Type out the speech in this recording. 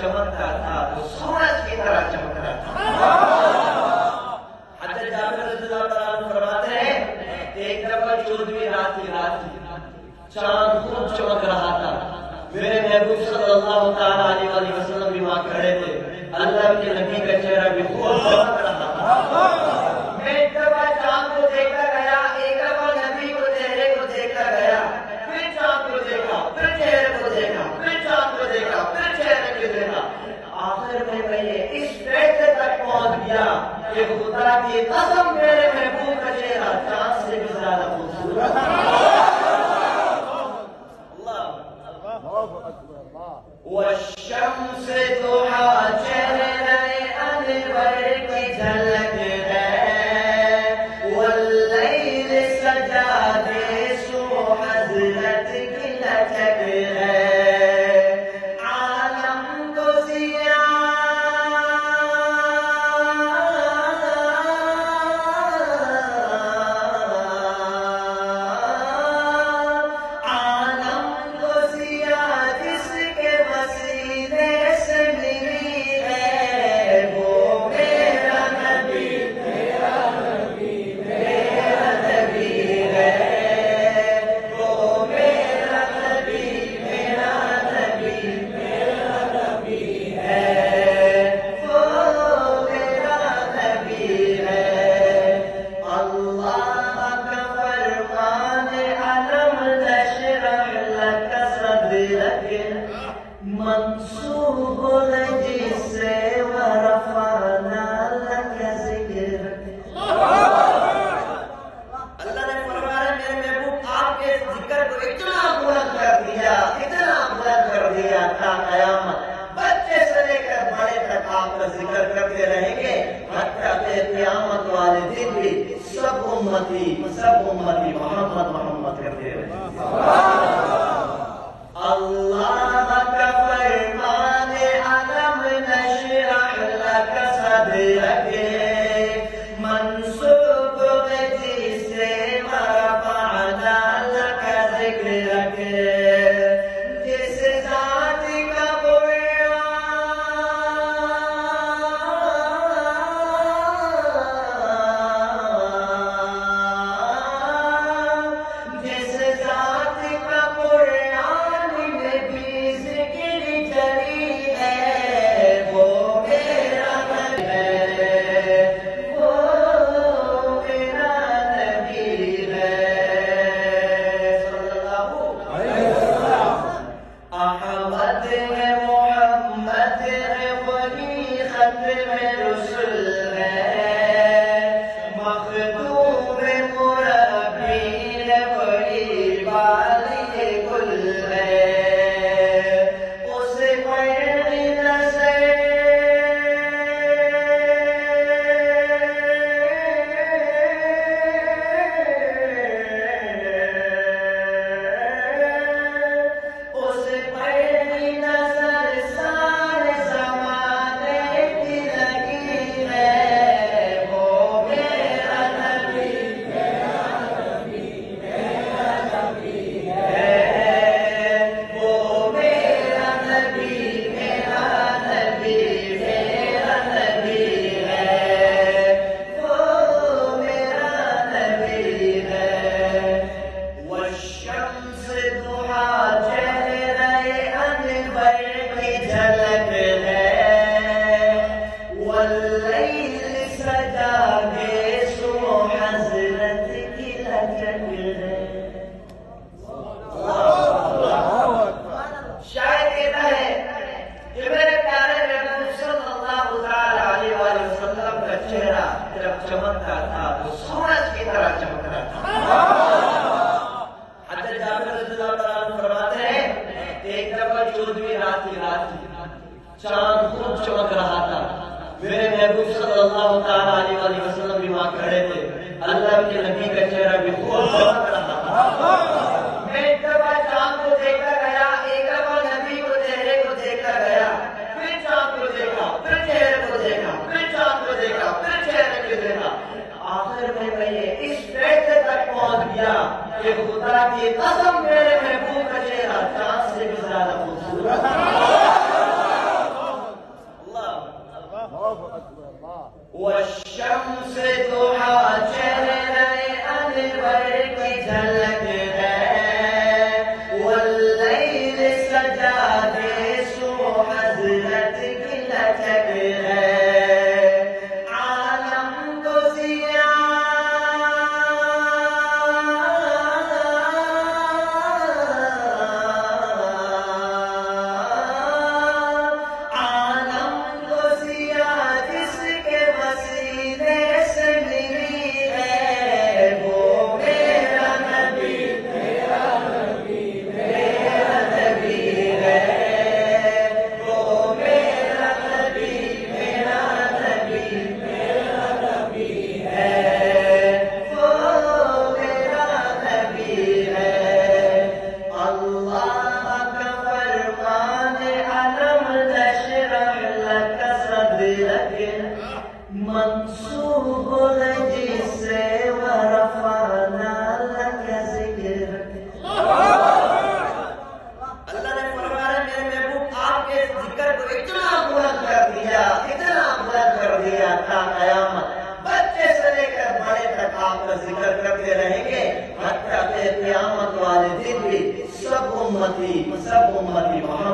چمکتا تھا تو سورج کی طرح چمک رہا تھا۔ حضرت جابر رضی اللہ تعالیٰ عنہ فرماتے ہیں ایک دفعہ 14ویں رات کی رات تھی، چاند خوب چمک رہا تھا، میرے محبوب صلی اللہ تعالیٰ علیہ وسلم بھی وہاں کھڑے تھے، اللہ کے نبی کا چہرہ بھی خوب چمک رہا تھا۔ میں ایک دفعہ چاند کو دیکھتا گیا، ایک دفعہ نبی کو چہرے کو دیکھتا گیا، پھر چاند کو دیکھا، پھر چہرے کو دیکھا، پھر چاند کو دیکھا، پھر چہرے کو دیکھا، آخر میں میں یہ اس فیصلے تک پہنچ گیا کہ خدا کی قسم میرے محبوب کا چہرہ چاند سے بھی زیادہ خوبصورت ہے۔ والشمس ضحا چہرہ انور کی جھلک ہے، واللیل سجادے صبح حضرت کی لچک ہے، عالم کو ضیاء منصوب جس سے ورفعنا لك ذکرک۔ اللہ نے فرمایا میرے محبوب آپ کے ذکر کو اتنا بلند کر دیا، اتنا بلند کر دیا تا قیامت بچے سے لے کر بڑے تک آپ کا ذکر کرتے رہیں گے، حتیٰ کہ قیامت والے دن بھی سب امتی محمد محمد کرتے رہیں گے۔ اللہ کا فرمان علم نشرح لك صدرک، منصوب جس سے ورفعنا لك ذکرک، جس ذات کا چمکتا تھا تو سورج کی طرح چمک رہا تھا۔ حضرت جابر رضی اللہ تعالیٰ عنہ فرماتے ہیں ایک دفعہ 14ویں رات کی رات تھی، چاند خوب چمک رہا تھا، میرے محبوب صلی اللہ تعالیٰ علیہ وسلم بھی وہاں کھڑے تھے، اللہ کے نبی کا چہرہ بھی خوب چمک رہا تھا۔ میں ایک دفعہ چاند کو دیکھتا گیا، ایک دفعہ نبی کو چہرے کو دیکھتا گیا، پھر چاند کو دیکھا، پھر چہرے کو دیکھا، پھر چاند کو دیکھا، پھر چہرے کو دیکھا، آخر میں یہ اس فیصلے تک پہنچ گیا کہ خدا کی قسم میرے محبوب کا چہرہ چاند سے بھی زیادہ خوبصورت ہے۔ آپ کا ذکر کرتے رہیں گے حتیٰ کہ قیامت والے دن بھی سب امتی محمد